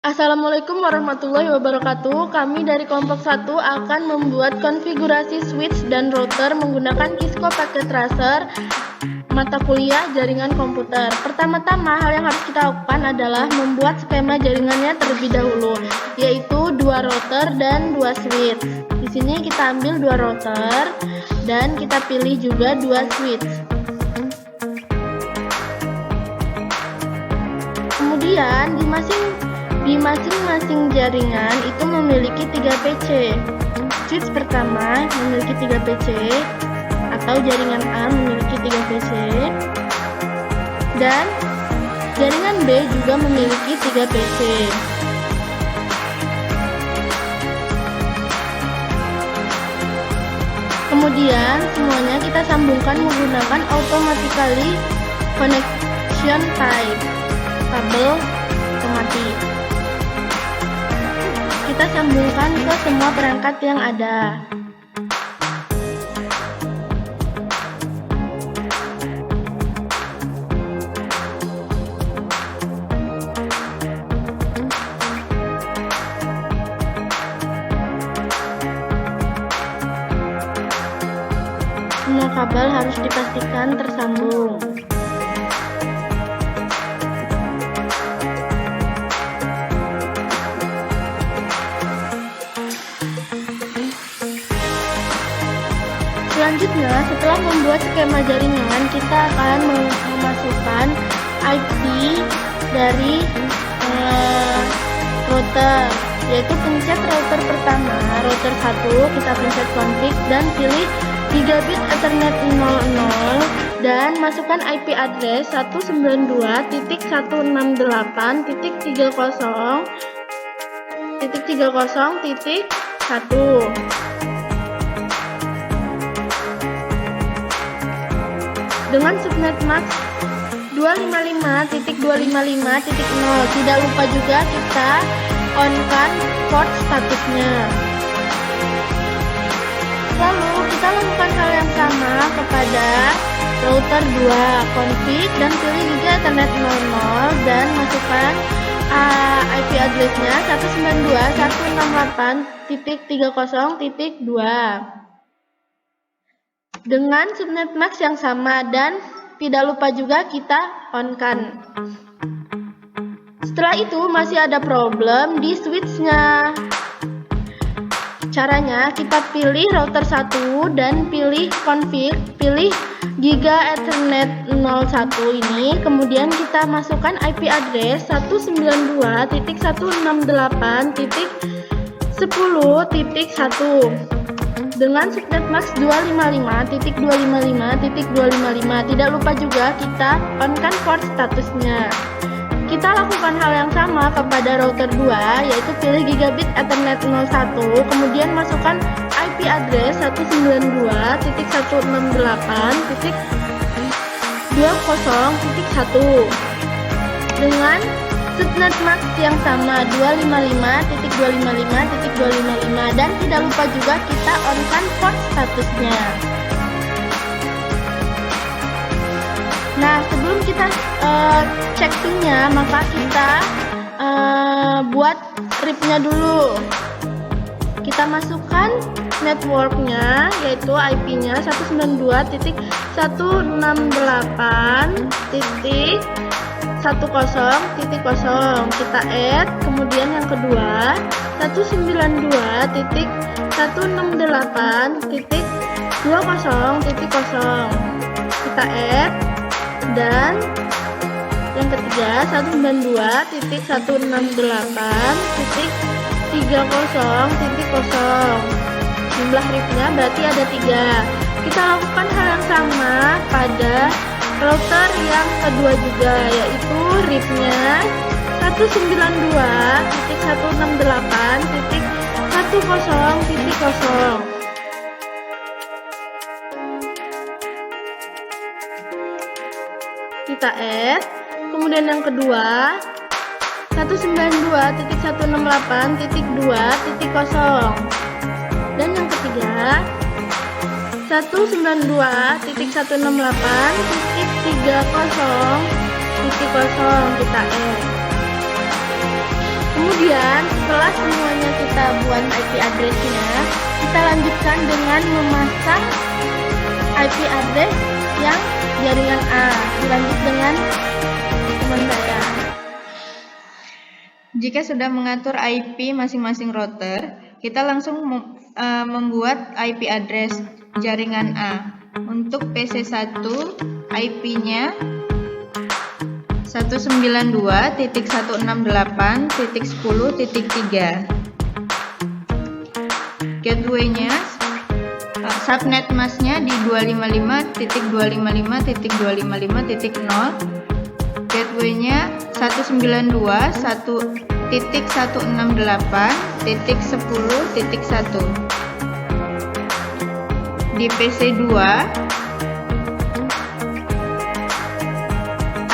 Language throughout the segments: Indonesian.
Assalamualaikum warahmatullahi wabarakatuh. Kami dari kelompok 1 akan membuat konfigurasi switch dan router menggunakan Cisco Packet Tracer mata kuliah jaringan komputer. Pertama-tama hal yang harus kita lakukan adalah membuat skema jaringannya terlebih dahulu, yaitu 2 router dan 2 switch. Di sini kita ambil 2 router dan kita pilih juga 2 switch. Kemudian di masing-masing jaringan itu memiliki 3 PC. Switch pertama memiliki 3 PC atau jaringan A memiliki 3 PC, dan jaringan B juga memiliki 3 PC. Kemudian semuanya kita sambungkan menggunakan automatically connection type, kabel otomatis. Kita sambungkan ke semua perangkat yang ada. Semua kabel harus dipastikan tersambung. Selanjutnya, setelah membuat skema jaringan, kita akan memasukkan IP dari router, yaitu pencet router pertama, router 1, kita pencet config dan pilih gigabit ethernet 00 dan masukkan IP address 192.168.30.1. Dengan subnet max 255.255.0. Tidak lupa juga kita on-kan port statusnya. Lalu kita lakukan hal yang sama kepada router 2, config dan pilih giga ethernet 00 dan masukkan IP address-nya 192.168.30.2 dengan subnet max yang sama, dan tidak lupa juga kita on-kan. Setelah itu masih ada problem di switch-nya. Caranya kita pilih router 1 dan pilih config, pilih giga ethernet 01 ini, kemudian kita masukkan IP address 192.168.10.1 dengan subnet max 255.255.255. Tidak lupa juga kita on-kan port statusnya. Kita lakukan hal yang sama kepada router 2, yaitu pilih gigabit ethernet 01, kemudian masukkan IP address 192.168.20.1 dengan subnet max yang sama 255.255.255 dan tidak lupa juga kita on-kan port statusnya. Nah, sebelum kita cek pin-nya, maka kita buat RIP-nya dulu. Kita masukkan network-nya, yaitu IP-nya 192.168.10.0. Kita add, kemudian yang kedua 192.168.20.0 kita add, dan yang ketiga 192.168.30.0. Jumlah RIP-nya berarti ada 3. Kita lakukan hal yang sama pada router yang kedua juga, yaitu RIP-nya 192.168.10.0. Kita add, kemudian yang kedua 192.168.2.0 dan yang ketiga 192.168.30.0 kita add. Kemudian setelah semuanya kita buat IP address-nya, kita lanjutkan dengan memasang IP address yang jaringan A. Dilanjut dengan teman saya. Jika sudah mengatur IP masing-masing router, kita langsung membuat IP address jaringan A. Untuk PC1, IP-nya 192.168.10.3. Gateway-nya, subnet mask-nya di 255.255.255.0. Gateway-nya 192.168.10.1. Di PC2,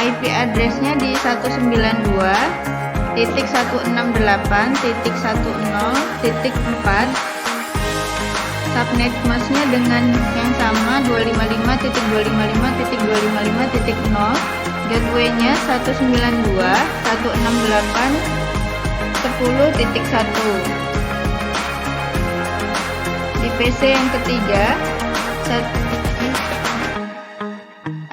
IP address-nya di 192.168.10.4. Subnet mask-nya dengan yang sama 255.255.255.0. Gateway-nya 192.168.10.1. Di PC yang ketiga,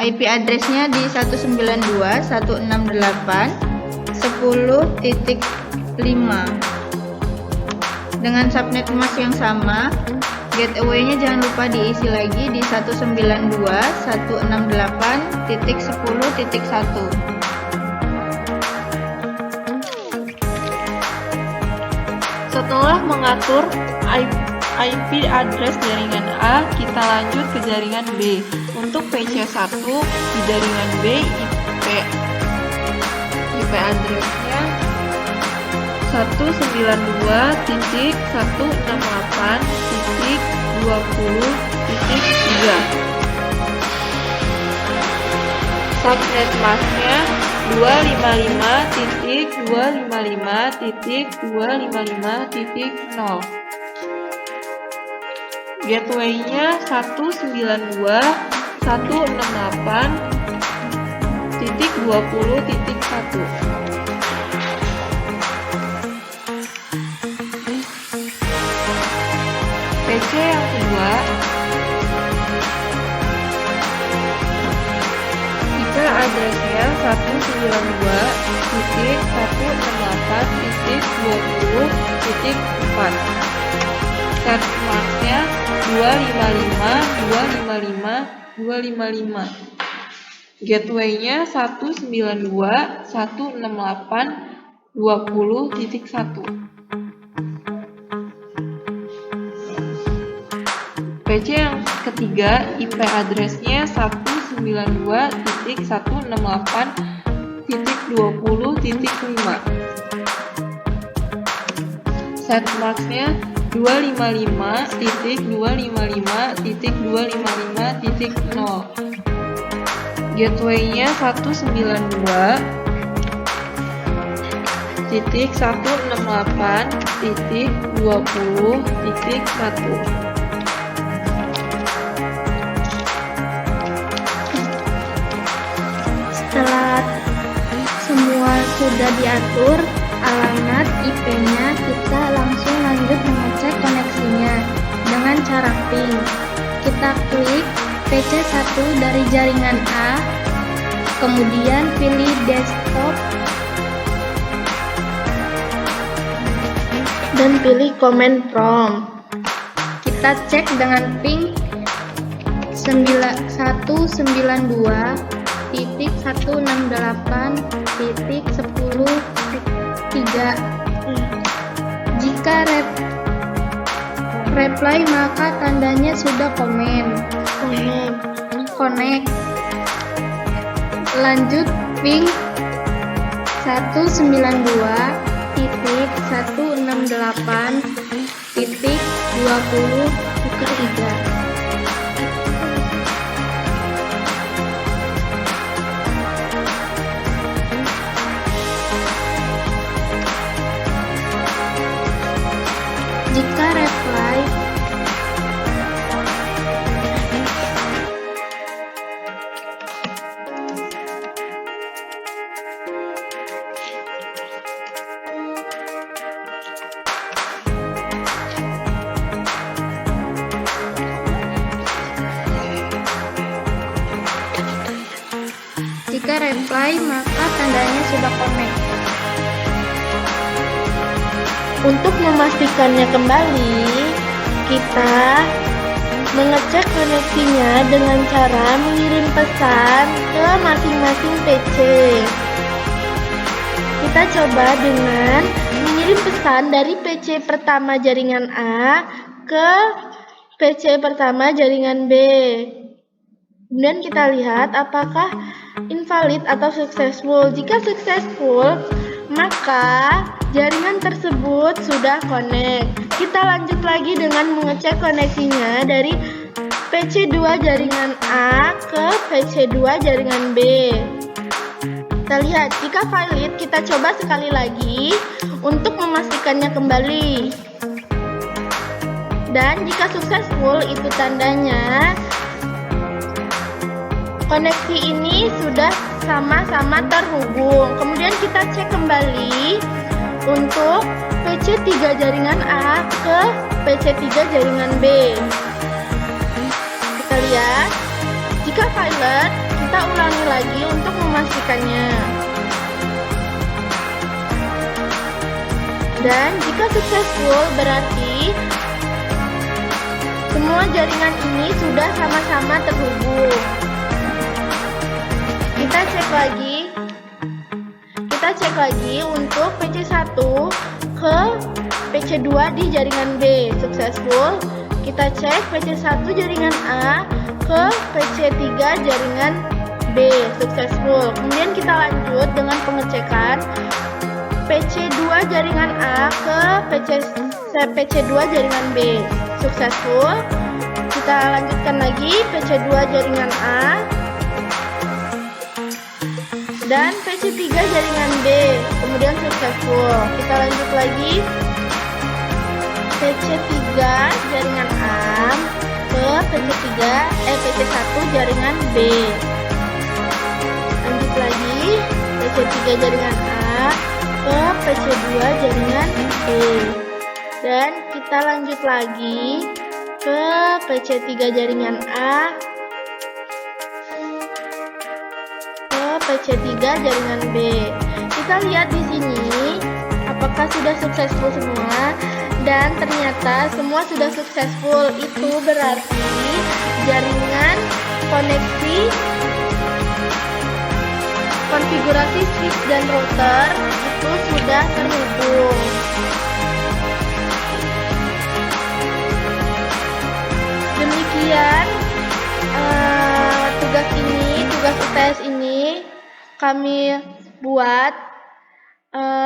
IP address-nya di 192.168.10.5 dengan subnet mask yang sama. Gateway-nya jangan lupa diisi lagi di 192.168.10.1. Setelah mengatur IP address jaringan A, kita lanjut ke jaringan B. Untuk PC1 di jaringan B, IP address-nya 192.168.20.3. Subnet mask-nya 255.255.255.0. Gateway-nya 192.168.20.1. PC yang kedua, IP address-nya 192.168.20.4. Set mask-nya 255.255.255. Gateway-nya 192.168.20.1. PC yang ketiga, IP address-nya 192.168.20.5. Set mask-nya 255.255.255.0. Gateway-nya 192.168.20.1. Setelah semua sudah diatur alamat IP-nya, kita langsung lanjut mengecek koneksinya dengan cara ping. Kita klik PC1 dari jaringan A, kemudian pilih desktop dan pilih command prompt. Kita cek dengan ping 192.168.10.3. Jika reply maka tandanya sudah connect. Lanjut ping 192.168.20.3. Jika reply Jika reply, maka tandanya sudah connect. Untuk memastikannya kembali, kita mengecek koneksinya dengan cara mengirim pesan ke masing-masing PC. Kita coba dengan mengirim pesan dari PC pertama jaringan A ke PC pertama jaringan B. Kemudian kita lihat apakah invalid atau successful. Jika successful, maka jaringan tersebut sudah connect. Kita lanjut lagi dengan mengecek koneksinya dari PC2 jaringan A ke PC2 jaringan B. Kita lihat, jika valid, kita coba sekali lagi untuk memastikannya kembali. Dan jika successful, itu tandanya koneksi ini sudah sama-sama terhubung. Kemudian kita cek kembali untuk PC3 jaringan A ke PC3 jaringan B. Kita lihat, jika valid, kita ulangi lagi untuk memastikannya. Dan jika successful, berarti semua jaringan ini sudah sama-sama terhubung. Kita cek lagi untuk PC1 ke PC2 di jaringan B, successful. Kita cek PC1 jaringan A ke PC3 jaringan B, successful. Kemudian kita lanjut dengan pengecekan PC2 jaringan A ke PC2 jaringan B, successful. Kita lanjutkan lagi PC2 jaringan A dan PC3 jaringan B, kemudian successful. Kita lanjut lagi PC3 jaringan A ke PC1 jaringan B. Lanjut lagi PC3 jaringan A ke PC2 jaringan B. Dan kita lanjut lagi ke PC3 jaringan A PC3 jaringan B. Kita lihat di sini apakah sudah successful semua, dan ternyata semua sudah successful. Itu berarti jaringan koneksi konfigurasi switch dan router itu sudah terhubung. Demikian tugas UTS ini kami buat.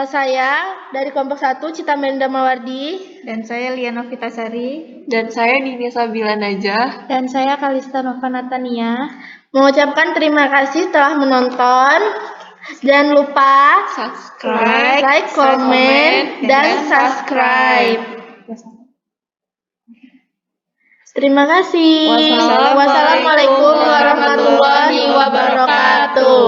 Saya dari kelompok 1 Cita Melinda Mawardi, Dan saya Liana Vitasari. Dan saya Nini Sabila Najah. Dan saya Kalista Nova Natania. mengucapkan terima kasih telah menonton. Jangan lupa Subscribe, like, comment, dan subscribe. Terima kasih. Wassalamualaikum Wassalamualaikum warahmatullahi wabarakatuh.